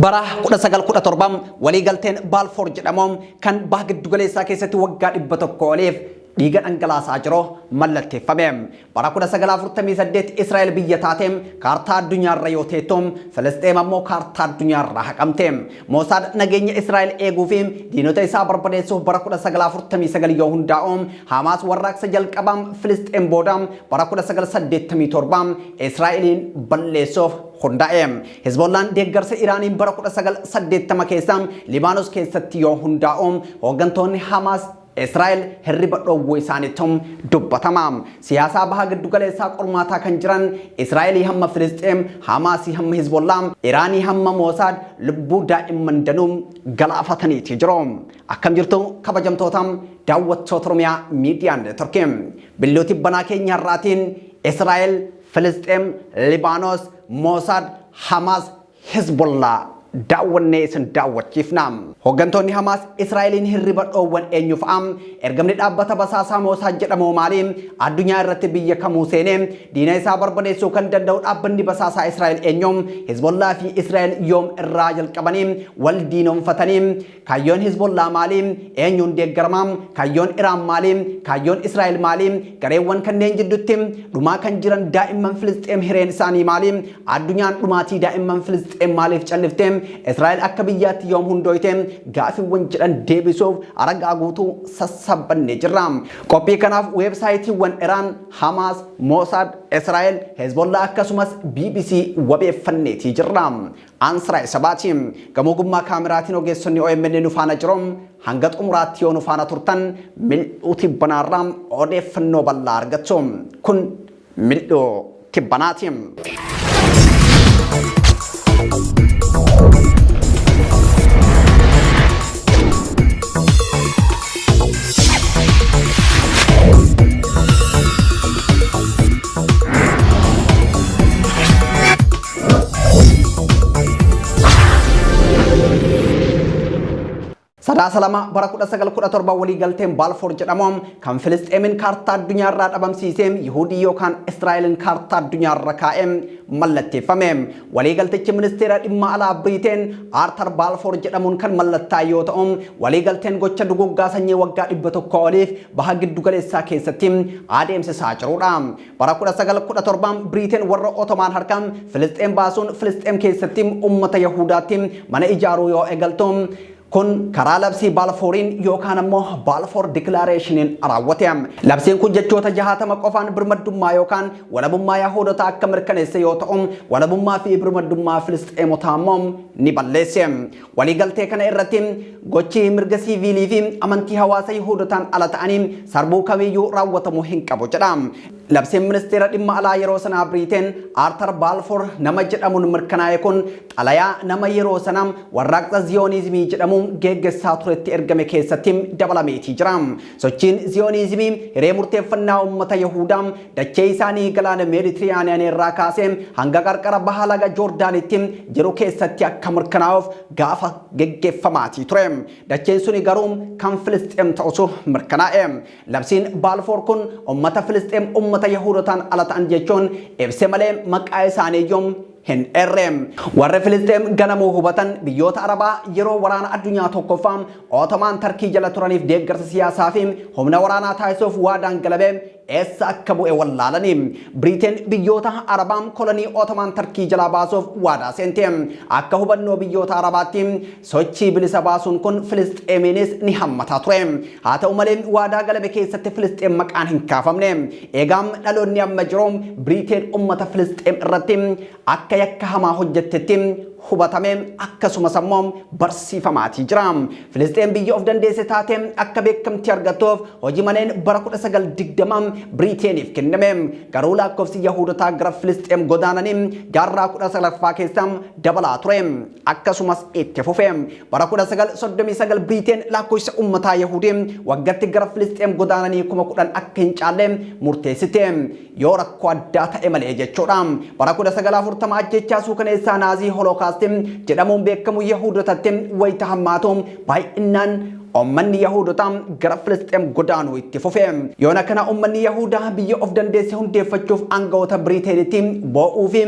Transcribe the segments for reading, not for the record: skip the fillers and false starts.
Barah kuda sagal kuda torbam wali galten Balfour jedhamom kan bahag dugaleessa keessatti waggaa 100 dhiiga dhangalaasaa jiro mallatteeffame. Bara kuda sagal 48 Israa'el biyya taatem kaartaa addunyaarra yoo teettom Filisxeem ammoo kaartaa addunyaarra haqamte. Mossad nageenya Israa'el eeguufi diinota isaa barbadeessuuf bara kuda sagal 49 yoo hundaa'om Hamas warraaqsa jalqabam Filisxeem boodam bara kuda sagal 87 Israa'eliin balleessuuf hundaa'em. Hezbollaan deeggarsa Iraaniin bara kuda sagal 80 keessam Libaanos keessatti yoo hundaa'om hooggantoonni Hamas Israa'el hirriba dhoowwuu isaaniitum dubbatama. Siyaasa baha giddu galeessaa qormaataa kan jiran Israa'elii hamma Filisxeem, Hamaasii hamma Hezbollaan, Iraanii hamma Mossad lubbuu daa'imman danuu galaafataniiti jiru. Akkam jirtu kabajamtootam daawwattoota Oromiyaa Miidiyaa Neetworkii. Billootii banaa keenya har'aatiin Israa'el, Filisxeem, Libaanos, Mossad, Hamas, Hezbollah daawwannee isin daawwachiifna. Hooggantoonni Hamas Israa'eliin hirriba dhoowwan eenyuufa'am ergamni dhaabbata basaasaa Mossad jedhamu maaliin addunyaa irratti biyya kamuu seenee diina isaa barbadeessuu kan danda'u dhaabbanni basaasaa Israa'el eenyuum Hezbollah fi Israa'el yoom irraa jalqabanii wal diinoomfatanii kaayyoon Hezbollah maaliin eenyuun deeggaramaam kaayyoon Iraan maaliin kaayyoon Israa'el maaliin gareewwan kanneen jidduutti dhumaa kan jiran daa'imman Filisxeem hireen isaanii maaliin addunyaan dhumaatii daa'imman Filisxeem maaliif callifteem Israa'el akka biyyaatti yoom hundooyteem gaafiiwwan jedhan deebisuuf aragaa guutuu sassaabbannee jirra. Qophii kanaaf weebsaayitiiwwan Iraan, Hamas, Mossad, Israa'el, Hezbollah akkasumas BBC wabeeffanneetii jirra. Ansraa Sabaati gamoogummaa kaameraatiin ogeessonni OMN nu faana jiru hanga xumuraatti yoo nu faana turtan mil'uu tibbanaarraa odeeffannoo bal'aa argattu. Kun mil'uu tibbanaati. Salama bara kuda sagal kuda torba wali galteen Balfour jedhamom kan Filisxeemin kaartaa addunyaarraa dhabamsiiseem Yihudii yookaan Israa'elin kaartaa addunyaarra kaa'em mallatteeffame. Walii galtichi ministeera dhimma alaa Biriteen Arthur Balfour jedhamuun kan mallattaa yoo ta'u walii galteen gocha duguggaa sanyii waggaa 100 oliif baha giddu galeessaa keessatti adeemsisaa jirudha. Bara kuda sagal kuda torbaan Biriteen warra Ottomaan harkaan Filisxeem baasuun Filisxeem keessatti ummata Yahudaatti mana ijaaruu yoo eegaltu kun karaa labsii Balfouriin yookaan ammoo Balfour Declarationin raawwateem. Labsiin kun jechoota 60 qofaan birmadummaa yookaan walabummaa Yahudotaa akka mirkaneesse yoo ta'u walabummaa fi birmadummaa Filisxeemotaa ammoo ni balleesse. Waliigaltee kana irratti gochi mirga siiviilii fi amantii hawaasa Yahudotaan ala ta'anii sarbuu kamiyyuu raawwatamuu hin qabu jedha. Labsiin ministeera dhimma alaa yeroo sanaa Biriteen Arthur Balfour nama jedhamuun mirkanaa'e kun xalayaa nama yeroo sanaa warraaqsa Ziyoonizimii jedhamu geggeessaa turetti ergame keessatti dabalameetii jira. Sochiin Ziyoonizimii hiree murteeffannaa uummata Yahudaa dachee isaanii galaana Meeditiraaniyaan irraa kaasee hanga qarqara baha laga Joordaanitti jiru keessatti akka mirkanaa'uuf gaafa geggeeffamaatii ture. Dacheen suni garuu kan Filisxeem ta'utu mirkanaa'e. Labsiin Balfour kun uummata Filisxeem uummata Yahudotaan ala ta'an jechuun ibse malee maqaa isaanii yoom hin erreem. Warra Filisxeem ganamuu hubatan biyyoota Arabaa yeroo waraana addunyaa tokkoffaa Ottomaan Tarkii jala turaniif deeggarsa siyaasaa fi humna waraanaa taasisuuf waadaan galabee eessa akka bu'e wallaalanii. Biriteen biyyoota Arabaan kolonii Ottomaan Tarkii jala baasuuf waadaa seente. Akka hubannoo biyyoota Arabaatti sochii bilisa baasuun kun Filisxeemiinis ni hammataa ture. Haa ta'u malee waadaa galabe keessatti Filisxeem maqaan hin kaafamne. Eegaam dhaloonni amma jiru Biriteen uummata Filisxeem irratti akka yakka hamaa hojjettetti hubatamee akkasumas ammoo barsiifamaatii jira. Filisxeen biyya of dandeesse taatee akka beekamtii argattuuf hojii maneen bara 1920 Biriiteeniif kenname. Garuu lakkoofsi Yahuudotaa gara Filisxeen godaananii jaarraa 19ffaa keessa dabalaa ture. Akkasumas itti fufe. Bara 1939 Biriiteen lakkoofsa uummataa Yahuudii waggaatti gara Filisxeen godaananii 10,000 akka hin caalle murteessite. Yoo rakkoo addaa ta'e malee jechuudha. Bara 1940 ajjechaa suukaneessaa naazii Holokaastii jedhamuun beekamu Yahuudotatti wayita hammaatu baay'inaan ummanni Yahuudotaa gara Filisxeen godaanuu itti fufe. Yoona kana ummanni Yahuudaa biyya of dandeesse hundeeffachuuf aangawoota Biriiteenitti boo'uu fi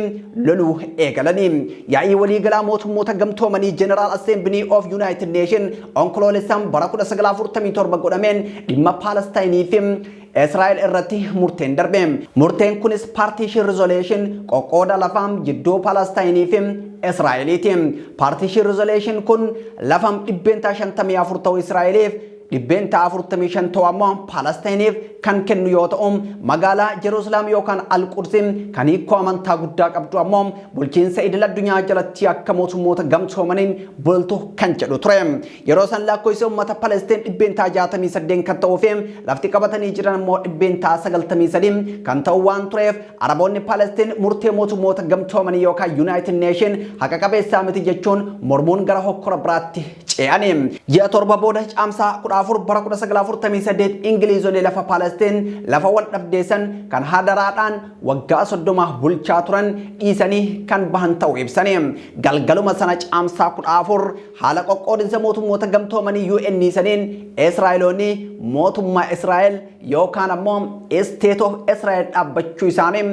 loluu eegalanii. Yaa'ii waliigalaa mootummoota gamtoomanii General Assembly of United Nations onkoloolessaan bara 1947 godhameen dhimma Palestaayinii fi Israa'el irratti murteen darbe. Murteen kunis Partition Resolution qoqqooda lafaa jidduu Palestaayinii fi Israa'eliiti. Partition Resolution kun lafaa 54 ta'uu Israa'eliif 45 ta'uu ammoo Palestaayiniif kan kennu yoo ta'u magaalaa Jerusalem yookaan Al-Quds kan hiikoo amantaa guddaa qabdu ammoo bulchiinsa idil addunyaa jalatti akka mootummoota gamtoomaniin bultu kan jedhu ture. Yeroo san lakkoofsi uummata Palestiin 68 kan ta'uu fi lafti qabatanii jiran ammoo 93 kan ta'u waan tureef Araboonni Palestiin murtee mootummoota gamtoomanii yookaan United Nation haqa qabeessaa miti jechuun mormuun gara hokkora biraatti ce'anii. Ji'a torba booda caamsaa 14 bara 1948 Ingiliizonni lafa Palestiin lafa wal dhabdeessan kan hadaraadhaan waggaa 30 bulchaa turan dhiisanii kan bahan ta'uu ibsanii. Galgaluma sana caamsaa 14 haala qoqqoodinsa mootummoota gamtoomanii UN saniin Israa'eloonni mootummaa Israa'el yookaan ammoo State of Israel dhaabbachuu isaanii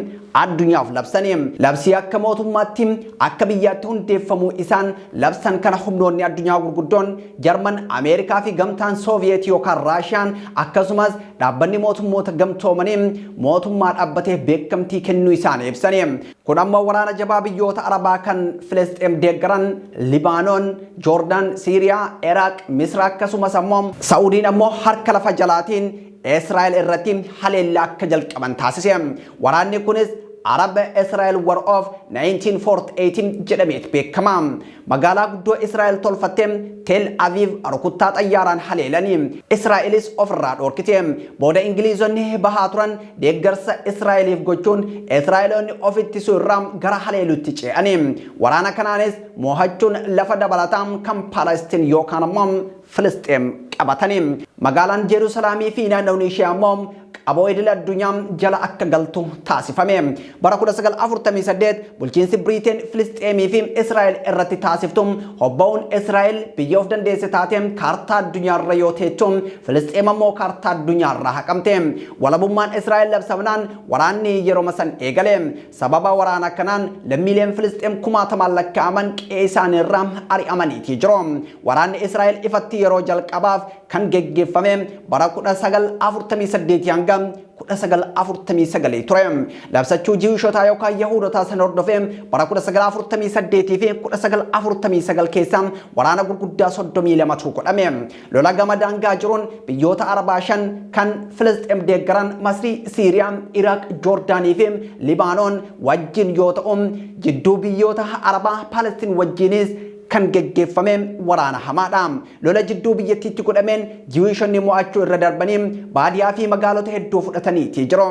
addunyaaf labsanii. Labsii akka mootummaatti akka biyyaatti hundeeffamuu isaan labsan kana humnoonni addunyaa gurguddoon Jarman, Ameerikaa fi gamtaan Soviyeet yookaan Raashiyaan akkasumas dhaabbanni mootummoota gamtoomanii mootummaa dhaabbatee beekamtii kennuu isaanii ibsanii. Kun ammoo waraana jabaa biyyoota Arabaa kan Filisxeen deeggaran Libaanoon, Joordaan, Siiriyaa, Iraaq, Misra akkasumas ammoo Saa'udiin ammoo harka lafa jalaatiin Israa'el irratti haleellaa akka jalqaban taasise. Waraanni kunis Arab Israel War of 1948 jedhameet beekama. Magaalaa guddoo Israa'el tolfattee Tel Aviv rukuttaa xayyaaraan haleelanii Israa'elis ofirraa dhoorkite. Booda Ingiliizonni bahaa turan deeggarsa Israa'eliif gochuun Israa'eloonni ofitti irraa gara haleelutti ce'anii. Waraana kanaanis mo'achuun lafa dabalataa kan Palestiin yookaan ammoo Filisxeen qabatanii. Magaalaan Jerusalemii fi naannoon ishee ammoo qaboo idil addunyaa jala akka galtu taasifame. Bara 1948 bulchiinsi Biriiteen Filisxeemii fi Israa'el irratti taasiftu hobba'uun Israa'el biyya of dandeesse taatee kaartaa addunyaarra yoo teettu Filisxeem ammoo kaartaa addunyaarraa haqamte. Walabummaan Israa'el labsamnaan waraanni yeroo san eegale. Sababa waraana kanaan lammiileen Filisxeem 1000 lakkaa'aman qe'ee isaaniirraa ari'amaniitii jiru. Waraanni Israa'el ifatti yeroo jalqabaaf kan geggeeffame bara 1948 hanga 1949 ture. Labsachuu Jiwishotaa yookaan Yahuudotaa san hordofee bara 1948 fi 1949 keessa waraana gurguddaa 32tu godhame. Lola gama daangaa jiruun biyyoota Arabaa 5 kan Filisxeem deeggaran Masrii, Siiriyaa, Iraaq, Joordaanii fi Libaanoon wajjin yoo ta'u jidduu biyyoota Arabaa Palestiin wajjinis kan geggeeffame waraana hamaadha. Lola jidduu biyyattiitti godhameen Jiwishonni mo'achuu irra darbanii baadiyyaa fi magaalota hedduu fudhataniitii jiru.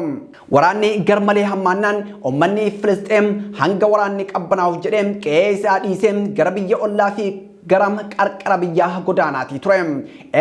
Waraanni garmalee hammaannaan uummanni Filisxeem hanga waraanni qabbanaa'uuf jedhee qe'ee isaa dhiisee gara biyya ollaa fi garam qarqara biyyaa godaanaatii ture.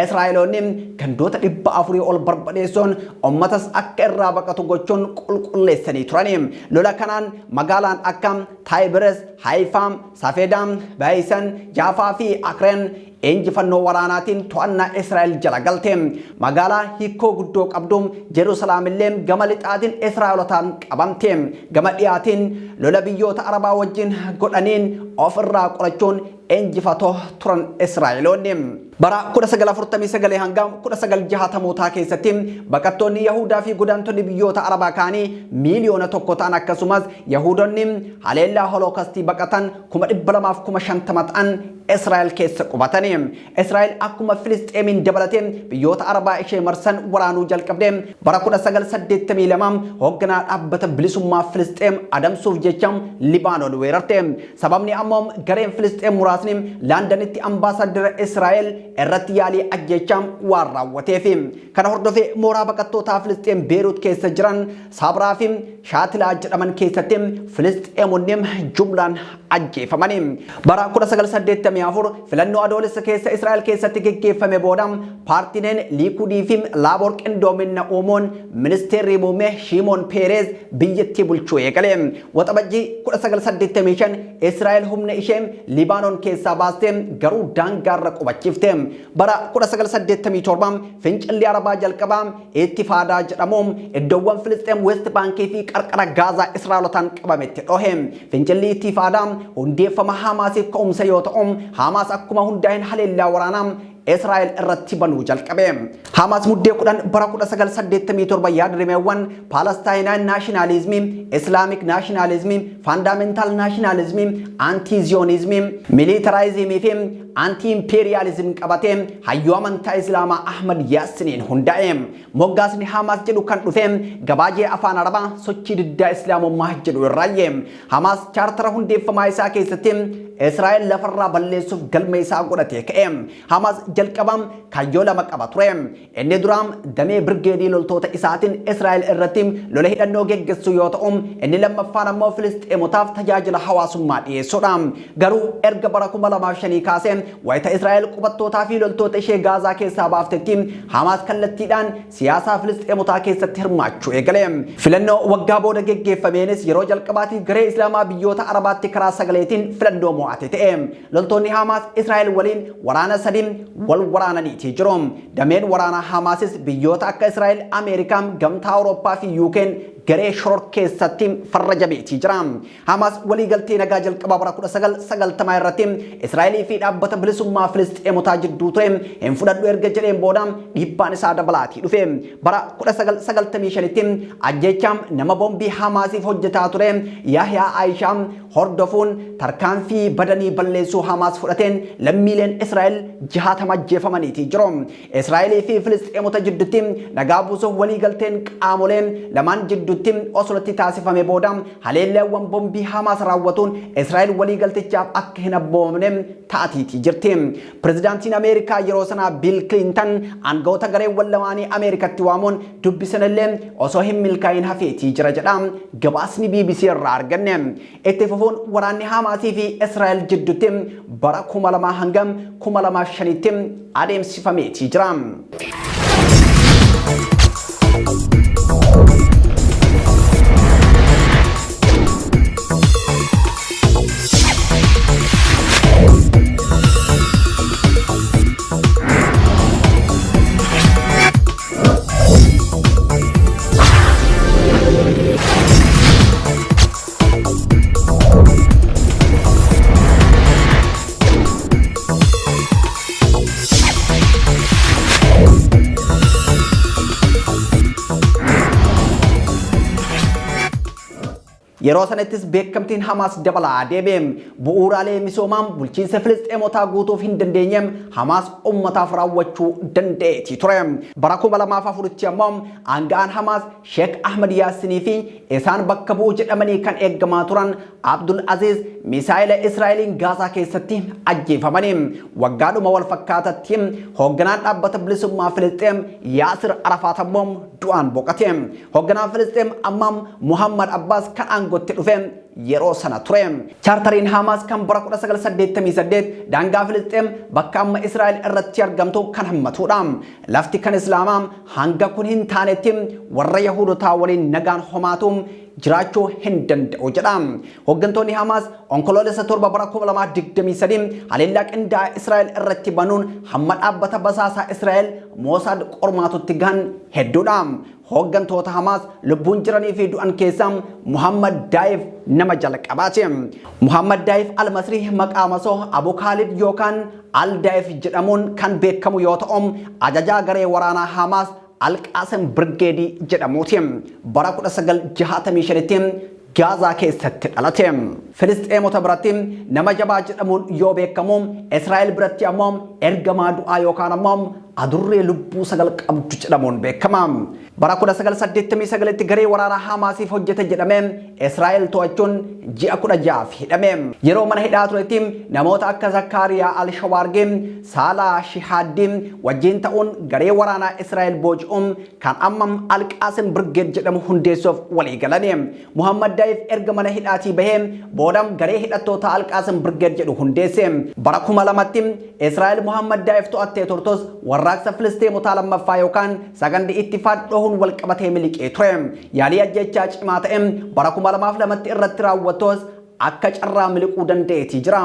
Israa'eloonni gandoota 400 ol barbadeessuun uummatas akka irraa baqatu gochuun qulqulleessanii turani. Lola kanaan magaalaan akka Taayibiris, Haifaam, Safedaam, Baayisan, Jaafaa fi Akreen injifannoo waraanaatiin to'annaa Israa'el jala galte. Magaalaa hiikoo guddoo qabdu Jerusalem illee gama lixaatiin Israa'elotaan qabamte. Gama dhiyaatiin lola biyyoota Arabaa wajjin godhaniin ofirraa qolachuun enjifatoo turan Israa'eloonni. Bara 1949 hangam 1960 keessatti baqattoonni Yahudaa fi godaantonni biyyoota Arabaa kaanii miiliyoona tokko ta'an akkasumas Yahudoonni haleellaa Holocaustii baqatan 250,000 ta'an Israa'el keessa qubatanii. Israa'el akkuma Filisxeemiin dabalatee biyyoota Arabaa ishee marsan waraanuu jalqabde bara 1982 hoogganaa dhaabbata bilisummaa Filisxeem adamsuuf jecha Libaanoon weerarte. Sababni ammoo gareen Filisxeem muraasni Laandanitti ambaasaaddara Israa'el irratti yaalii ajjechaa waan raawwateef. Kana hordofee mooraa baqattootaa Filisxeem Beerut keessa jiran Sabraa fi Shaatilaa jedhaman keessatti Filisxeemonni jumlaan ajjeefamanii. Bara 1984 filannoo adoolessa keessa Israa'el keessatti geggeeffame booda paartiileen Liikudii fi Laaboor qindoomina uumuun ministeerri muummee Shimoon Peerez biyyattii bulchuu eegale. Waxabajjii 1985 Israa'el humna ishee Libaanoon keessaa baastee garuu daangaarra qubachiifte. Bara 1987 fincilli Arabaa jalqabaa Ittifaadaa jedhamuun iddoowwan Filisxeem West Baankii fi qarqara Gaazaa Israa'elotaan qabametti dhohe. Fincilli Ittifaadaa hundeeffama Hamaasiif ka'umsa yoo ta'u Hamas akkuma hundaa'een haleellaa waraanaa Israa'el irratti banuu jalqabe. Hamas muddee 10 bara 1987 yaadrimeewwan Palestine nationalism, Islamic nationalism, fundamental nationalism, anti-Zionism, militarism fi anti-imperialism qabate hayyuu amantaa Islaamaa Ahmad Yaasiniin hundaa'e. Moggaasni Hamas jedhu kan dhufe gabaajee afaan Arabaa sochii diddaa Islaamummaa jedhu irraaye. Hamas chaartara hundeeffamaa isaa keessatti Israa'el lafarraa balleessuuf galma isaa godhatee ka'e. Hamas jalqabam kayyoo lama qaba ture. Inni duraam damee birgeedii loltoota isaatiin Israa'el irratti lola hidhannoo geggeessu yoo ta'u inni lammaffaan ammoo Filisxeemotaaf tajaajila hawaasummaa dhiyeessuudha. Garuu erga bara 2005 kaasee wayita Israa'el qubattootaa fi loltoota ishee Gaazaa keessaa baaftetti Hamas kallattiidhaan siyaasaa Filisxeemotaa keessatti hirmaachuu eegale. Filannoo waggaa booda geggeeffameenis yeroo jalqabaatiif garee Islaamaa biyyoota Arabaatti karaa sagaleetiin filannoo mo'ate ta'e. Loltoonni Hamas Israa'el waliin waraana sadii wal waraananiiti jiru. Dameen waraana Hamasis biyyoota akka Israa'el, Ameerikaa, Gamtaa Awurooppaa fi Yuukeen garee shoror keessatti farrajameeti jira. Hamas waliigaltee nagaa jalqabaa bara 1990 irratti Israa'elii fi dhaabbata bilisummaa Filisxeemotaa jidduu ture hin fudhadhu erga jedheen booda dhiibbaan isaa dabalaatii dhufe. Bara 1995tti ajjeechaan nama bombii Hamasiif hojjetaa ture Yahyaa Aayishaa hordofuun tarkaanfii badanii balleessuu Hamas fudhateen lammiileen Israa'el 60 ajjeefamaniiti jiru. Israa'elii fi Filisxeemota jidduutti nagaa buusuuf waliigalteen qaamoleen lamaan jidduu osolatti taasifame booda haleelleewwan bombii Hamas raawwatuun Israa'el waliigaltichaaf akka hin abboomne taatiiti jirti. Pirezidaantiin Ameerikaa yeroo sanaa Bill Clinton aangawoota gareewwan lamaanii Ameerikatti waamuun dubbisanillee osoo hin milkaa'in hafeetii jira jedha gabaasni BBC irraa arganne. Itti fufuun waraanni Hamasii fi Israa'el jidduutti bara 2000 hanga 2005tti adeemsifameetii jira. yeroo sanattis beekamtiin Hamas dabalaa deebi'e. Bu'uuraalee misoomaa bulchiinsa Filisxeemotaa guutuuf hin dandeenye Hamas ummataaf raawwachuu danda'eeti ture. Bara 2004tti ammoo aanga'aan Hamas Sheikh Ahmad Yaasinii fi isaan bakka bu'uu jedhamanii kan eeggamaa turan Abdul Aziz misaa'ila Israa'eliin Gaazaa keessatti ajjeefamanii. Waggaadhuma wal fakkaatatti hoogganaan dhaabbata bilisummaa Filisxeem Yaasir Arafaat ammoo du'aan boqote. Hoogganaan Filisxeem ammaa Muhammad Abbas kan aangotti dhufe yeroo sana ture. Chaartariin Hamas kan bara 1988 daangaa Filisxeem bakka amma Israa'el irratti argamtu kan hammatudha. Lafti kan Islaamaa hanga kun hin taanetti warra Yahudotaa waliin nagaan homaatu jiraachuu hin danda'u jedha. Hooggantoonni Hamas onkoloolessa 7 bara 2023 haleellaa qindaa'aa Israa'el irratti banuun hamma dhaabbata basaasaa Israa'el Mossad qormaatutti gahan hedduudha. Hooggantoota Hamas lubbuun jiranii fi du'an keessaa Muhammad Daif nama nama jalqabaati. Muhammad Daif Al-Masri maqaa masoo Abu Khalid yookaan Al-Daif jedhamuun kan beekamu yoo ta'u ajajaa garee waraanaa Hamas Al-Qasim Brigade jedhamuuti. Bara 1965 Gaza keessatti dhalate. Filisxeemota biratti nama jabaa jedhamuun yoo beekamu Israa'el biratti ammoo ergamaa du'aa yookaan ammoo adurree lubbuu sagal qabdu jedhamuun beekama. Bara 1989 garee waraanaa Hamaasiif hojjete jedhamee Israa'el to'achuun ji'a 16 hidhame. Yeroo mana hidhaa turetti namoota akka Zakariyaa Al-Shawaargi, Saalaa Shihaaddi wajjin ta'uun garee waraanaa Israa'el booji'uun kan amma Al-Qasim Brigade jedhamu hundeessuuf walii galani. Muhammad Daif erga mana hidhaatii bahee boodam garee hidhattoota Al-Qasim Brigade jedhu hundeesse. Bara 2000tti Israa'el Muhammad Daif to'attee turtus warraaqsa Filisxeemota lammaffaa yookaan sagandi ittifaaq dhohuun wal qabatee miliqee ture. Yaalii ajjechaa cimaa ta'e bara 2002tti irratti raawwatus akka carraa miliquu danda'eetii jira.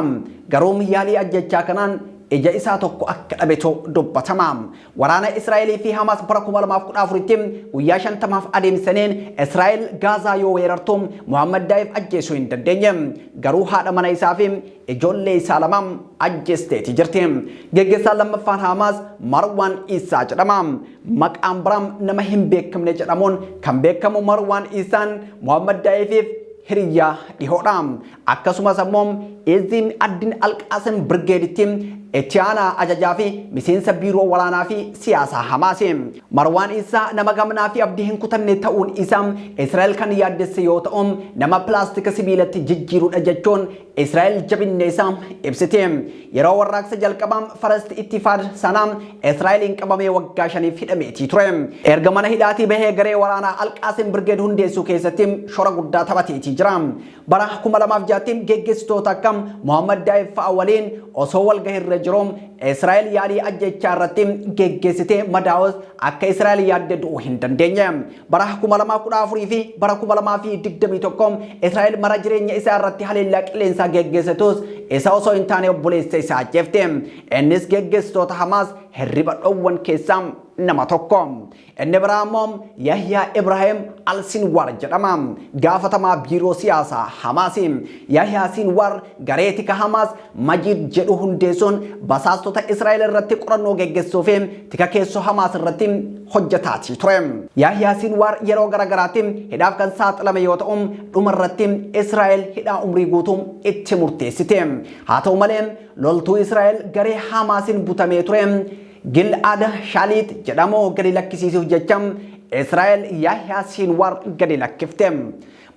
Garuu yaalii ajjechaa kanaan ija isaa tokko akka dhabeetu dubbatama. Waraana Israa'elii fi Hamas bara 2014tti guyyaa 50 adeemsaneen Israa'el Gaazaa yoo weerartu Muhammad Daif ajjeesuu hin dandeenye. Garuu haadha mana isaa fi ijoollee isaa lama ajjeesteetii jirti. Geggeessaan lammaffaan Hamas Marwaan Isaa jedhama. Maqaan biraam nama hin beekamne jedhamuun kan beekamu Marwaan Isaan Muhammad Daifiif hiriyaa dhihoodha. Akkasumas ammoo Eziin Addin Al-Qasim Brigadeetti itti aanaa ajajaa fi miseensa biiroo waraanaa fi siyaasaa Hamaasi. Marwaan Isaa nama gamnaa fi abdii hin kutanne ta'uun isaa Israa'el kan yaaddesse yoo ta'u nama pilaastika sibiilatti jijjiiruudha jechuun Israa'el jabinne isaa ibsite. Yeroo warraaqsa jalqabaa First Ittifaaq sana Israa'eliin qabamee waggaa 5 hidhameetii ture. Erga mana hidhaatii bahee garee waraanaa Al-Qasim Brigade hundeessuu keessatti shora guddaa taphateetii jira. Bara 2006tti geggeessitoota akka Muhammad Daif fa'a waliin osoo wal gahirra jiru Israa'el yaalii ajjechaa irratti geggeessitee madaa'us akka Israa'el yaadde du'uu hin dandeenye. Bara 2014 fi bara 2021 Israa'el mara jireenya isaa irratti haleellaa qilleensaa geggeessitus isa osoo hin taane obboleessa isaa ajjeefte. Innis geggeessitoota Hamas hirriba dhoowwan keessaa nama tokko. Inni biraa immoo Yahyaa Ibrahim Al-Sinwar jedhama. Gaafatamaa biiroo siyaasaa Hamaasi. Yahyaa Sinwar garee tika Hamas Majid jedhu hundeessuun basaastota Israa'el irratti qorannoo geggeessuu fi tika keessoo Hamas irratti hojjetaatii ture. Yahyaa Sinwar yeroo garagaraatti hidhaaf kan saaxilame yoo ta'u dhuma irratti Israa'el hidhaa umrii guutuu itti murteessite. Haa ta'u malee loltuu Israa'el garee Hamaasiin butamee ture. Gil'aad Shaaliit jedhamu gadi lakkisiisuuf jecha Israa'el Yahyaa Sinwar gadi lakkifte.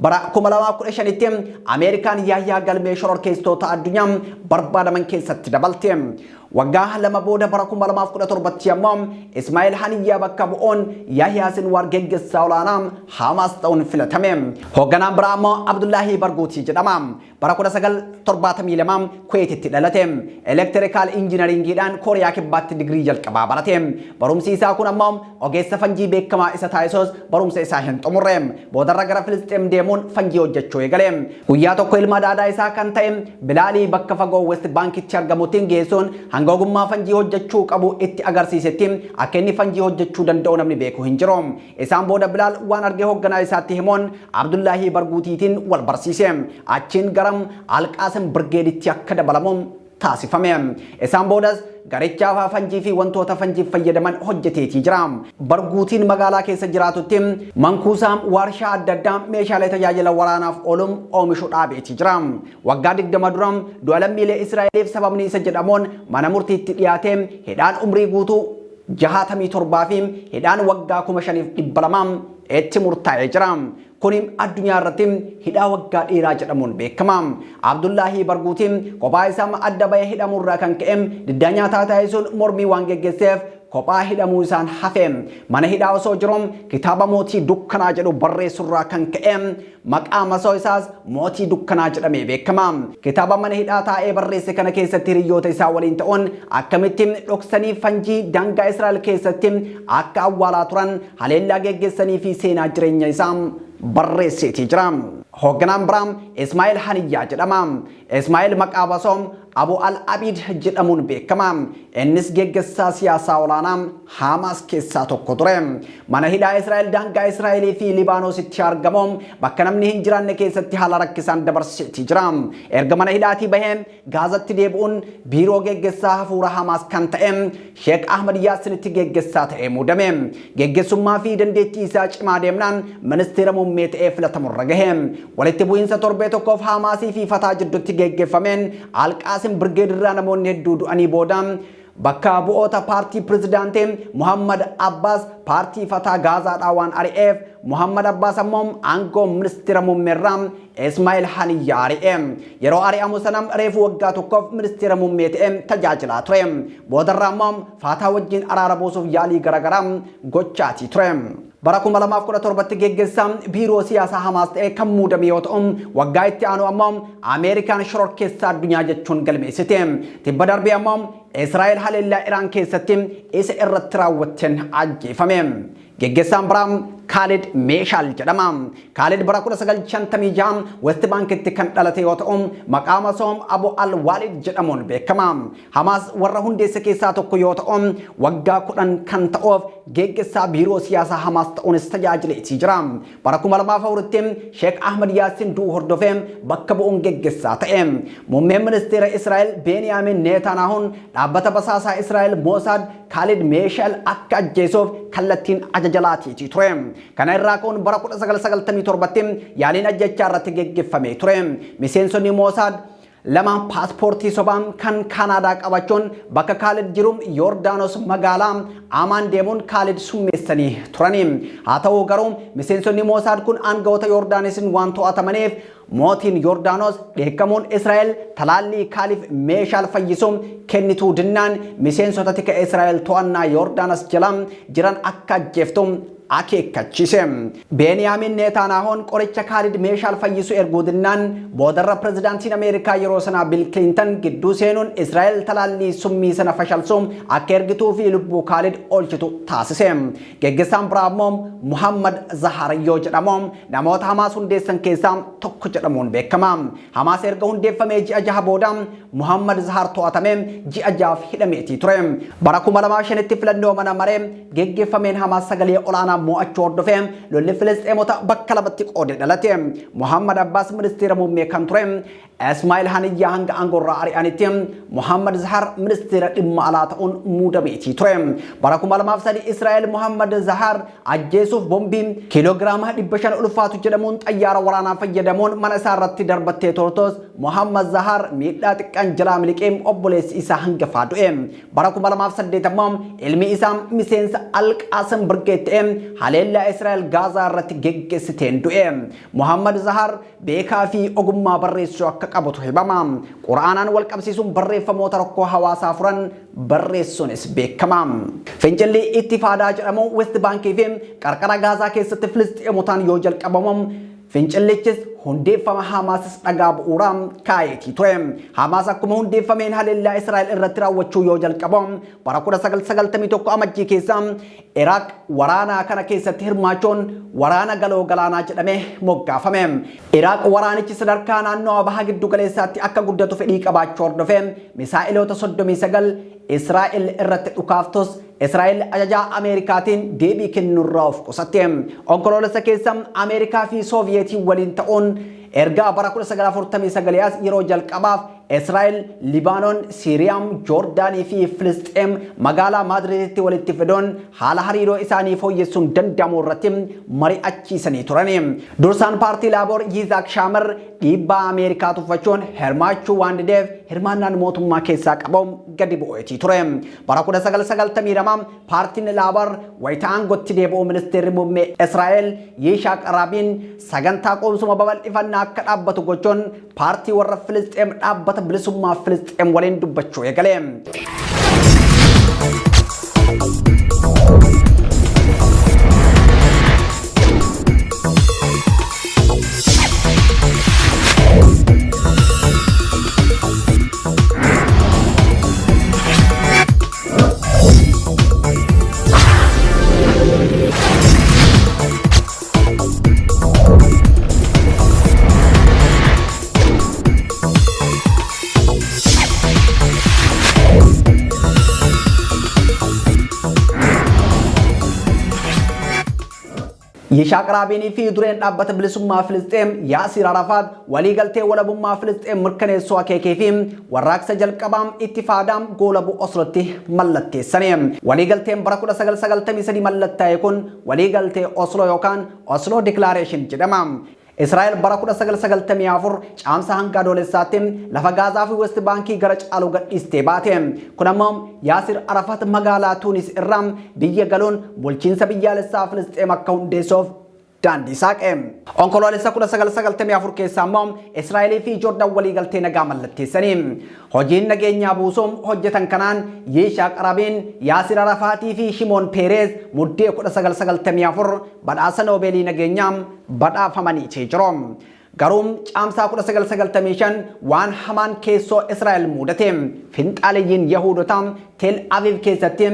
Bara 2015tti Ameerikaan Yahyaa galmee shororkeessitoota addunyaa barbaadaman keessatti dabalte. Waggaa lama booda bara 2017tti ammoo Ismaa'eel Haniyyaa bakka bu'uun Yahyaa Sinwar geggeessaa olaanaa Hamas ta'uun filatame. Hoogganaan biraa ammoo Abdullaahi Barguutii jedhama. Bara 1972 Kuweetitti dhalate. Elektirikaal injiinaringiidhaan Kooriyaa Kibbaatti digirii jalqabaa barate. Barumsi isaa kun ammoo ogeessa fanjii beekamaa isa taasisus barumsa isaa hin xumurre. Boodarra gara Filisxeem deemuun fanjii hojjechuu eegale. Guyyaa tokko ilma daadaa isaa kan ta'e Bilaalii bakka fagoo West Bankitti argamutti geessuun hanga ogummaa fanjii hojjechuu qabu itti agarsiisetti akka inni fanjii hojjechuu danda'u namni beeku hin jiru. Isaan booda Bilaal waan argee hoogganaa isaatti himuun Abdullaahi Barguutiitiin wal barsiise. Achiin garam Al-Qasim Brigadeetti akka dabalamu taasifame. Isaan boodas garichaaf fanjii fi wantoota fanjiif fayyadaman hojjeteetii jira. Barguutiin magaalaa keessa jiraatutti mankuusaa warshaa adda addaa meeshaalee tajaajila waraanaaf oolu oomishu dhaabeetii jira. Waggaa 20 dura du'a lammiilee Israa'eliif sababni isa jedhamuun mana murtiitti dhiyaatee hidhaan umrii guutuu 67 fi hidhaan waggaa 5,200 itti murtaa'ee jira. Kunim addunyaa irratti hidhaa waggaa dheeraa jedhamuun beekama. Abdullaahi Barguutiin kophaa isaa adda bahee hidhamurraa kan ka'e diddaa nyaataa taasisuun mormii waan geggeesseef kophaa hidhamuu isaan hafe. Mana hidhaa osoo jiru kitaaba mootii dukkanaa jedhu barreessurraa kan ka'e maqaa masoo isaas mootii dukkanaa jedhamee beekama. Kitaaba mana hidhaa taa'ee barreesse kana keessatti hiriyoota isaa waliin ta'uun akkamitti dhoksanii fanjii daangaa Israa'el keessatti akka awwaalaa turan haleellaa geggeessanii fi seenaa jireenya isaa barreesseetii jira. Hoogganaan biraa Ismaa'eel Haniyyaa jedhama. Ismaa'eel maqaa basoo Abu Al-Abid jedhamuun beekama. Innis geggeessaa siyaasaa olaanaa Hamas keessaa tokko ture. Mana hidhaa Israa'el daangaa Israa'elii fi Libaanoositti argamu bakka namni hin jiraanne keessatti haala rakkisaan dabarseetii jira. Erga mana hidhaatii bahee Gaazatti deebi'uun biiroo geggeessaa hafuura Hamas kan ta'e Sheekh Ahmad Yaasinitti geggeessaa ta'ee muudame. Geggeessummaa fi dandeettii isaa cimaa deemnaan ministeera muummee ta'ee filatamurra gahe. Walitti bu'iinsa torbee tokkoof Hamasii fi Fataa jidduutti geggeeffameen Alqaasim Birgeedirraa namoonni hedduu du'anii booda bakka bu'oota paartii pirezidaantii Muhammad Abbas paartii Fataa Gaazaadhaa waan ari'eef Muhammad Abbas ammoo aangoo ministeera muummeerraa Ismaa'il Haniyyaa ari'e. Yeroo ari'amu sanam reefu waggaa tokkoof ministeera muummee ta'ee tajaajilaa ture. Boodarraa ammoo Fataa wajjin araara buusuuf yaalii garaagaraa gochaatii ture. Bara 2017tti geggeessaa biiroo siyaasaa Hamas ta'ee kan muudame yoo ta'u waggaa itti aanu ammoo Ameerikaan shororkeessaa addunyaa jechuun galmeessite. Tibba darbee ammoo Israa'el haleellaa Iraan keessatti isa irratti raawwatteen ajjeefame. Geggeessaan biraa Khalid Meshal jedhama. Khalid bara 1956 West Bankitti kan dhalate yoo ta'u maqaan isaa Abu Al-Walid jedhamuun beekama. Hamas warra hundeesse keessaa tokko yoo ta'u waggaa 10 kan ta'uuf geggeessaa biiroo siyaasaa Hamas ta'uunis tajaajileetii jira. Bara 2004tti Sheekh Ahmad Yaasin du'uu hordofee bakka bu'uun geggeessaa ta'e. Muummeen ministeera Israa'el Beniyaamin Netanyahuun dhaabbata basaasaa Israa'el Mossad Khalid Meshal akka ajjeesuuf kallattiin ajajalaatii ture. Kana irraa ka'uun bara 1997tti yaaliin ajjechaa irratti geggeeffamee ture. Miseensonni Mossad lama paaspoortii sobaan kan Kanaadaa qabachuun bakka Khalid jiru Yordaanos magaalaa Amaan deemuun Khalid summeessanii turani. Haa ta'u garuu miseensonni Mossad kun aangawoota Yordaanosiin waan to'atamaniif mootiin Yordaanos dheekkamuun Israa'el talaallii Khalid Meshal fayyisuun kennituu dinnaan miseensota tika Israa'el to'annaa Yordaanos jala jiran akka ajjeeftu akeekkachise. Beniyaamin Netanyahuun qoricha Khalid Meshal fayyisu erguu dinnaan boodarra pirezidaantiin Ameerikaa yeroo sanaa Bill Clinton gidduu seenuun Israa'el talaallii summii sana fashalsuun akka ergituu fi lubbuu Khalid oolchitu taasise. Geggeessaan biraa immoo Muhammad Zahar yoo jedhamu namoota Hamas hundeessan keessaa tokko jedhamuun beekama. Hamas erga hundeeffamee ji'a 6 booda Muhammad Zahar to'atamee ji'a 6 hidhameetii ture. Bara 2005tti filannoo mana maree geggeeffameen Hamas sagalee olaanaa mo'achuu hordofee lolli Filisxeemota bakka lamatti qoodee dhalate. Muhammad Abbas ministeera muummee kan ture. Ismaa'il Haniyyaa hanga aangoorraa ari'anitti Muhammad Zahar ministeera dhimma alaa ta'uun muudameetii ture. Bara 2003 Israa'el Muhammad Zahar ajjeesuuf bombii kiiloogiraama 500 ulfaatu jedhamuun xayyaara waraanaa fayyadamuun mana isaa irratti darbattee turtos Muhammad Zahar miidhaa xiqqaan jalaa miliqee obboleessi isaa hangafaa du'e. Bara 2008 ammoo ilmi isaa miseensa Alqaasim Birgeetti haleellaa Israa'el Gaazaa irratti geggeessiteen du'e. Muhammad Zahar beekaa fi ogummaa barreessuu akka qabutu himama. Quraanaan wal qabsiisuun barreeffamoota rakkoo hawaasaa furan barreessuunis beekama. Fincilli ittifaadaa jedhamu West Bankii fi qarqara Gaazaa keessatti Filisxeemotaan yoo jalqabamu fincillichis hundeeffama Hamasis dhagaa bu'uuraa kaayetii ture. Hamas akkuma hundeeffameen haleellaa Israa'el irratti raawwachuu yoo jalqabamu bara 1991 amajjii keessa Iraaq waraana kana keessatti hirmaachuun waraana galoo galaanaa jedhamee moggaafame. Iraaq waraanichi sadarkaa naannoo baha giddu galeessaatti akka guddatu fedhii qabaachuu hordofee misaa'iloota 39 Israa'el irratti dhukaaftus Israa'el ajajaa Ameerikaatiin deebii kennuurraa of qusatte. Onkoloolessa keessa Ameerikaa fi Sooviyetii waliin ta'uun erga bara 1949 yeroo jalqabaaf Israa'el, Libaanoon, Siiriyaa, Joordaanii fi Filisxeem magaalaa Maadriiditti walitti fiduun haala hariiroo isaanii fooyyessuun danda'amu irratti mari'achiisanii turani. Dursaan paartii Laaboor Yizaak Shaamar dhiibbaa Ameerikaa tuffachuun hirmaachuu waan dideef hirmaannaan mootummaa keessaa qabu gadi bu'eetii ture. Bara 1992 paartiin Laaboor wayita aangootti deebi'u ministeerri muummee Israa'el Yiishaaq Raabiin sagantaa qoomsuma babal'ifannaa akka dhaabbatu gochuun paartii warra Filisxeem dhaabbata bilisummaa Filisxeem waliin dubbachuu eegale. Yishaq Rabinii fi dureen dhaabbata bilisummaa Filisxeem Yaasir Arafaat walii galtee walabummaa Filisxeem mirkaneessuu akeekee fi warraaqsa jalqabaam ittifaadaam goolabuu Oslotti mallatteessanii. Walii galteen bara 1993 mallattaa'e kun walii galtee Oslo yookaan Oslo Declaration jedhama. Israa'el bara 1994 caamsa hanga adoolessaatti lafa Gaazaa fi West Baankii gara caalu gadhiistee baate. Kun ammoo Yaasir Arafaat magaalaa Tuunis irraa biyya galuun bulchiinsa biyyaalessaa Filisxeem akka hundeessuuf daandii saaqe. Onkoloolessa 1994 keessa ammoo Israa'elii fi Joordaan walii galtee nagaa mallatteessanii. Hojiin nageenyaa buusuun hojjetan kanaan Yishaq Rabin, Yaasir Arafaatii fi Shimoon Peerez muddee 1994 badhaasa Noobeelii nageenyaa badhaafamanii jiru. Garuum caamsaa 1995 waan hamaan keessoo Israa'el mudate finxaaleeyyiin Yahuudotaa Tel Aviv keessatti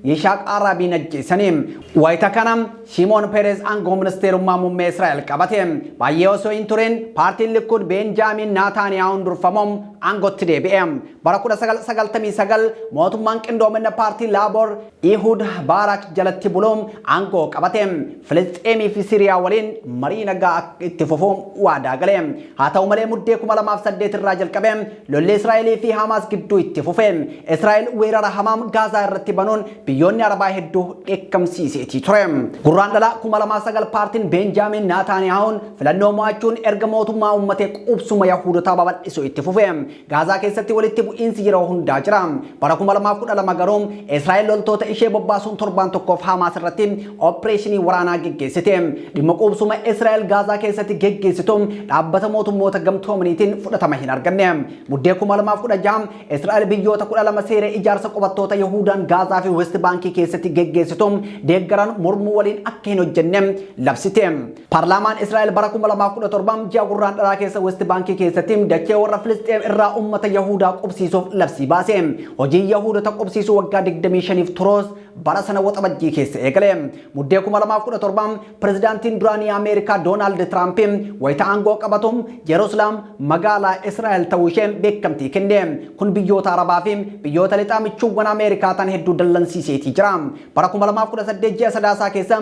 Yishaq Rabin ajjeesanii. Wayita kana Shimoon Peerez aangoo ministeerummaa muummee Israa'el qabate. Baay'ee osoo hin turin paartiin Likud Benjaamin Naataaniyaahun durfamuun aangootti deebi'e. Bara 1999 mootummaan qindoomina paartii Laaboor Ihud Baarak jalatti buluun aangoo qabate. Filisxeemii fi Siriyaa waliin marii nagaa itti fufuun waadaa gale. Haa ta'u malee muddee 2008 irraa jalqabe lolli Israa'elii fi Hamaas gidduu itti fufe. Israa'el weerara hamaam Gaazaa irratti banuun biyyoonni Arabaa hedduu dheekkamsiiseetii ture. Gurraandhala 2009 paartiin Benjaamin Naataaniyaahun filannoo mo'achuun erga mootummaa uummatee qubsuma Yahuudotaa babal'isuu itti fufe. Gaazaa keessatti walitti bu'iinsi yeroo hundaa jira. Bara 2012 garuu Israa'el loltoota ishee bobbaasuun torbaan tokkoof Hamaas irratti opereeshinii waraanaa geggeessite. Dhimma qubsuma Israa'el Gaazaa keessatti geggeessitu dhaabbata mootummoota gamtoomaniitiin fudhatama hin arganne. Muddee 2016 Israa'el biyyoota 12 seera ijaarsa qubattoota Yahudaan Gaazaa fi West Baankii keessatti geggeessitu deeggaran mormuu waliin akka hin hojjenne labsite. Paarlaamaan Israa'el bara 2017 ji'a gurraandhalaa keessa West Baankii keessatti dachee warra Filisxeem irraa ummata Yahudaa qubsiisuuf labsii baase. Hojii Yahudota qubsiisuu waggaa 25f turoos bara sana waxabajjii keessa eegale. Muddee 2017 pirezidaantiin duraanii Ameerikaa Doonaald Tiraamp wayita aangoo qabatuun Yerusaalem magaalaa Israa'el ta'uu ishee beekamtii kenne. Kun biyyoota Arabaa fi biyyoota lixaa michuuwwan Ameerikaa tan hedduu dallansiiseetii jira. Bara 2018 ji'a sadaasaa keessa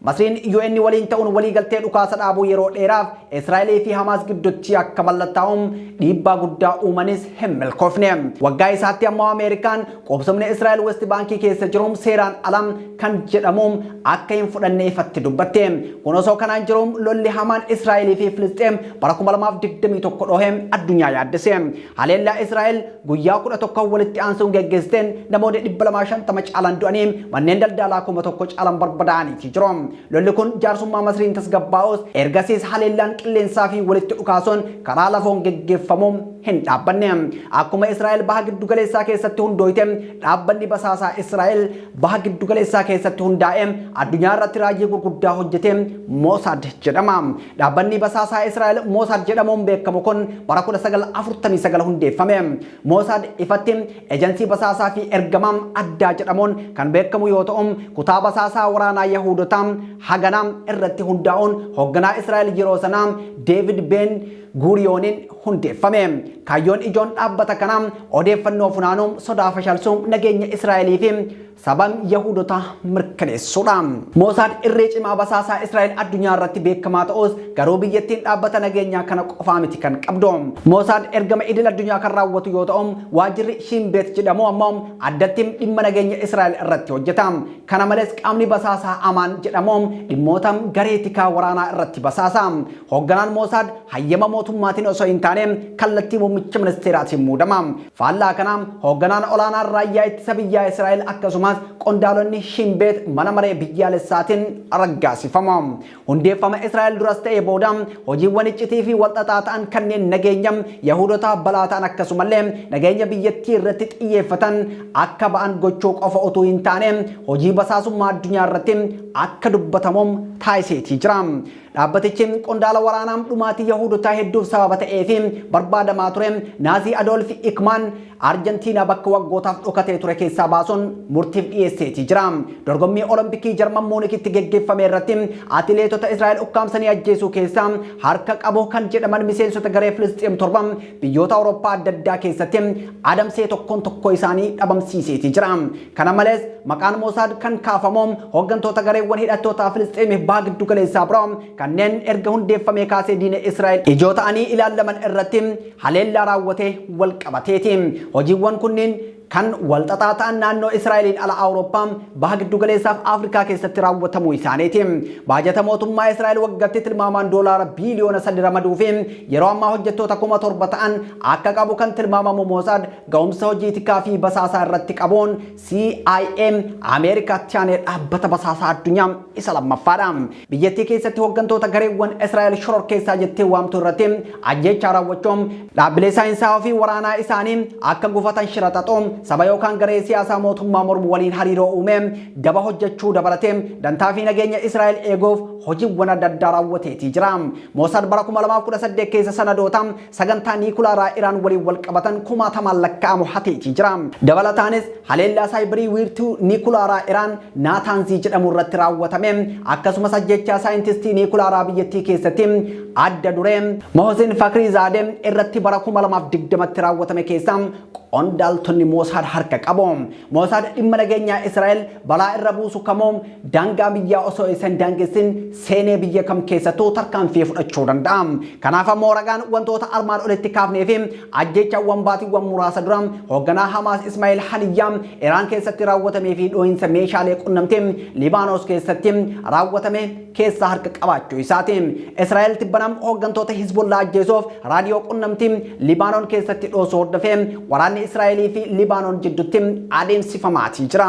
Masriin UN waliin ta'uun walii galtee dhukaasa dhaabuu yeroo dheeraaf Israa'elii fi Hamaas gidduutti akka mallattaa'uun dhiibbaa guddaa uumanis hin milkoofne. Waggaa isaatti ammoo Ameerikaan qubsumni Israa'el West Baankii keessa jiruun seeraan alam kan jedhamuun akka hin fudhanne ifatti dubbatte. Kun osoo kanaan jiruun lolli hamaan Israa'elii fi Filisxeem bara 2021 dhoheem addunyaa yaaddise. Haleellaa Israa'el guyyaa 11 walitti aansuun geggeessiteen namoonni 250 caalan du'anii manneen daldalaa 1000 caalan barbadaa'anii jiru. Lolli kun jaarsummaa Masriin tasgabbaa'us ergasiis haleellaan qilleensaa fi walitti dhukaasuun karaa lafoon geggeeffamuun hin dhaabbanne. Akkuma Israa'el baha giddu galeessaa keessatti hundooyte dhaabbanni basaasaa Israa'el baha giddu galeessaa keessatti hundaa'e addunyaa irratti raajii gurguddaa hojjete Mossad jedhama. Dhaabbanni basaasaa Israa'el Mossad jedhamuun beekamu kun bara 1949 hundeeffame. Mossad ifatti eejensii basaasaa fi ergamaa addaa jedhamuun kan beekamu yoo ta'u kutaa basaasaa waraanaa Yahuudotaa haganam irratti hundaa'uun hoogganaa Israa'el yeroo sanaa David Ben Guriyoonin hundeeffame. Kaayyoon ijoon dhaabbata kanaa odeeffannoo funaanuun sodaa fashalsuun nageenya Israa'elii fi sabam Yahuudota mirkaneessuudha. Mossad irree cimaa basaasaa Israa'el addunyaa irratti beekamaa ta'us garuu biyyattiin dhaabbata nageenyaa kana qofaa miti kan qabdu. Mossad ergama idil addunyaa kan raawwatu yoo ta'u waajjirri Shin Bet jedhamu ammoo addatti dhimma nageenya Israa'el irratti hojjeta. Kana malees qaamni basaasaa Amaan jedhamu dhimmoota garee tikaa waraanaa irratti basaasa. Hoogganaan Mossad hayyama mootummaatiin osoo hin taane kallattii muummicha ministeeraatiin muudama. Faallaa kana hoogganaan olaanaan raayyaa ittisa biyyaa Israa'el akkasumas qondaalonni Shin Bet mana maree biyyaalessaatiin raggaasifamu. Hundeeffama Israa'el duras ta'ee booda hojiiwwan iccitii fi walxaxaa ta'an kanneen nageenya Yahuudota balaa ta'an akkasumallee nageenya biyyattii irratti xiyyeeffatan akka ba'an gochuu qofa utuu hin taane hojii basaasummaa addunyaa irratti akka dubbatamuun taasiseetii jira. dhaabbatichi qondaala waraanaa dhumaatii Yahuudotaa hedduuf sababa ta'ee fi barbaadamaa ture Naazii Adolf Eichmann Arjentiinaa bakka waggootaaf dhokatee ture keessaa baasuun murtiif dhiyeesseetii jira. Dorgommii Olompikii Jarman Muunikitti geggeeffame irratti atileetota Israa'el ukkaamsanii ajjeesuu keessaa harka qabu kan jedhaman miseensota garee Filisxeem torba biyyoota Awurooppaa adda addaa keessatti adamsee tokkoon tokko isaanii dhabamsiiseetii jira. Kana malees maqaan Mossad kan kaafamu hooggantoota gareewwan hidhattoota Filisxeemiif baha giddu galeessaa biroo kanneen erga hundeeffamee kaasee diina Israa'el ijoo ta'anii ilaalaman irratti haleellaa raawwatee wal qabateeti. Hojiiwwan kunneen kan walxaxaa ta'an naannoo Israa'eliin ala Awurooppaa baha giddu galeessaaf Afrikaa keessatti raawwatamuu isaaniiti. Baajata mootummaa Israa'el waggaatti tilmaamaan doolaara biiliyoona 3 ramaduu fi yeroo ammaa hojjettoota 7,000 ta'an akka qabu kan tilmaamamu Mossad ga'umsa hojii tikaa fi basaasaa irratti qabuun CIA Ameerikaatti aanee dhaabbata basaasaa addunyaa isa lammaffaadha. Biyyattii keessatti hooggantoota gareewwan Israa'el shoror keessaa jettee waamtu irratti ajjechaa raawwachuun dhaabbilee saayinsaa fi waraanaa isaanii akka gufatan shiraxaxoom saba yookaan garee siyaasaa mootummaa mormu waliin hariiroo uume daba hojjechuu dabalatee dantaa fi nageenya Israa'el eeguuf hojiiwwan adda addaa raawwateetii jira. Mossad bara 2018 keessa sanadoota sagantaa niikulaaraa Iraan waliin wal qabatan 10,000 lakkaa'amu hateetii jira. Dabalataanis haleellaa saayibarii wiirtuu niikulaaraa Iraan Naataanzii jedhamu irratti raawwatame akkasumas ajjechaa saayintistii niikulaaraa biyyattii keessatti adda duree Mohsin Fakhrizadeh irratti bara 2020tti raawwatame keessa qondaaltonni Mossad harka qabu. Mossad dhimma nageenyaa Israa'el balaa irra buusu kamoom daangaa biyyaa osoo isin daangessin seenee biyya kam keessattuu tarkaanfii fudhachuu danda'a. Kanaaf ammoo ragaan wantoota armaan olitti kaafnee fi ajjechaawwan baatiiwwan muraasa dura hoogganaa Hamaas Ismaa'eel Haniyyaa Iraan keessatti raawwatamee fi dhoohinsa meeshaalee qunnamtii Libaanos keessatti raawwatame keessa harka qabaachuu isaati. Israa'el tibbanam hooggantoota Hizbollaa ajjeesuuf raadiyoo qunnamtii Libaanon keessatti dhoosuu hordofee waraanni Israa'elii fi Libaanon jidduutti adeemsifamaatii jira.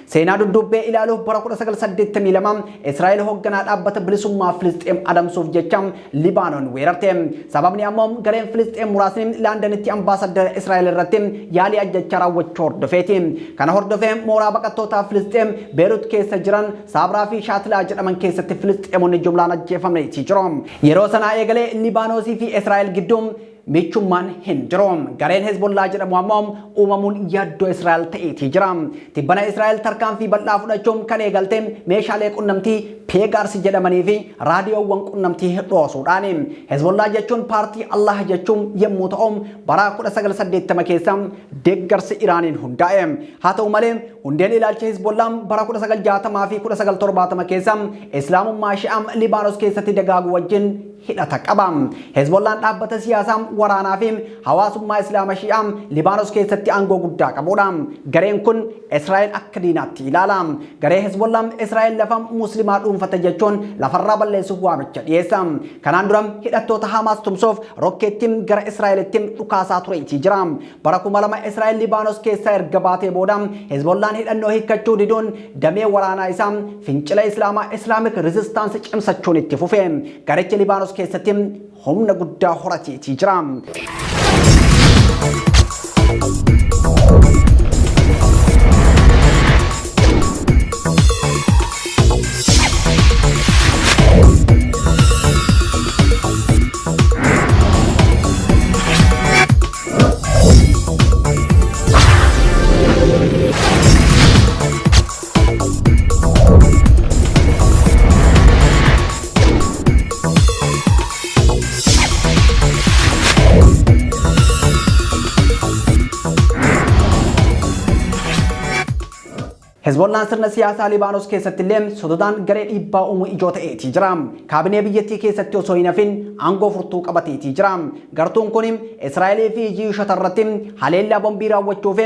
Seenaa duddubbee ilaaluuf bara 1982 Israa'el hoogganaa dhaabbata bilisummaa Filisxeem adamsuuf jecha Libaanon weerarte. Sababni ammoo gareen Filisxeem muraasni Laandanitti ambaasaddara Israa'el irratti yaalii ajjechaa raawwachuu hordofeeti. Kana hordofee mooraa baqattootaa Filisxeem Beerut keessa jiran Saabraa fi Shaatilaa jedhaman keessatti Filisxeemonni jumlaan ajjeefamaniitii jiru. Yeroo sanaa eegalee Libaanosii fi Israa'el gidduu michummaan hin jiru. Gareen Hezbollaa jedhamu ammoo uumamuun yaaddoo Israa'el ta'eetii jira. Tibbana Israa'el tarkaanfii bal'aa fudhachuun kan eegalte meeshaalee qunnamtii Peegaars jedhamanii fi raadiyoowwan qunnamtii dhoosuudhaan. Hezbollaa jechuun paartii Allah jechuun yommuu ta'u bara 1980 keessa deeggarsi Iraaniin hundaa'e. Haa ta'u malee hundeen ilaalcha Hezbollaa bara 1960 fi 1970 keessa Islaamummaa Shi'aam Libaanos keessatti dagaagu wajjin hidhata qaba. Hezbollaan dhaabbata siyaasaa waraanaa fi hawaasummaa Islaama Shi'aam Libaanos keessatti aangoo guddaa qabudha. Gareen kun Israa'el akka diinaatti ilaala. Garee Hezbollaan Israa'el lafa muslimaa dhuunfata jechuun lafarraa balleessuuf waamicha dhiyeessa. Kanaan dura hidhattoota Hamaas tumsuuf rokkeettiin gara Israa'elitti dhukaasaa tureetii jira. Bara 2000 Israa'el Libaanos keessaa erga baatee booda Hezbollaan hidhannoo hiikkachuu diduun damee waraanaa isaa fincila Islaamaa Islaamic Resistance cimsachuun itti fufe. Garichi Libaanos keessatti humna guddaa horateetii jira. Hezbollaan sirna siyaasaa Libaanos keessatti illee sododaan garee dhiibbaa uumuu ijoo ta'eetii jira. Kaabinee biyyattii keessatti osoo hin hafin aangoo furtuu qabateetii jira. Gartuun kun Israa'elii fi Yihudoota irratti haleellaa bombii raawwachuuf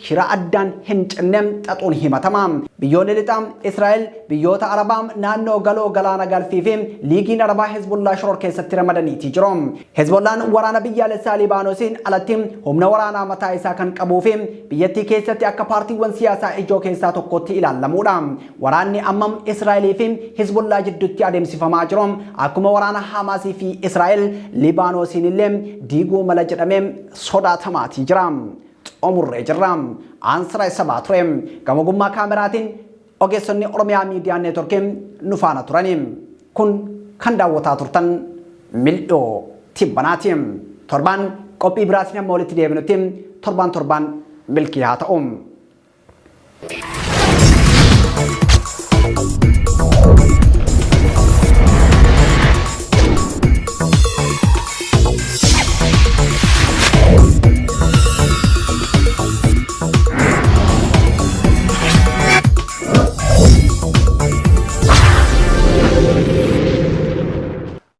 shira addaan hin cinne xaxuun himatama. Biyyoonni lixaa Israa'el biyyoota Arabaa naannoo galoo galaana Galfii fi liigiin Arabaa Hezbollaa shoror keessatti ramadaniitii jiru. Hezbollaan waraana biyyaalessaa Libaanosiin alatti humna waraanaa mataa isaa kan qabuu fi biyyattii keessatti akka paartiiwwan siyaasaa ijoo keessaa tokkotti ilaalamuudha. Waraanni ammam Israa'elii fi Hezbollaa jidduutti adeemsifamaa jiru akkuma waraana Hamaasii fi Israa'el Libaanosiin illee diiguu mala jedhamee sodaatamaatii jira. Xumurree jirra. Ansara isa baature. Gamogummaa kaameraatiin ogeessonni Oromiyaa Miidiyaa Neetworkiin nu faana turani. Kun kan daawwataa turtan mil'oo tibbanaatiim. Torbaan qophii biraatiin amma walitti deebinutti torbaan milkii haa ta'u.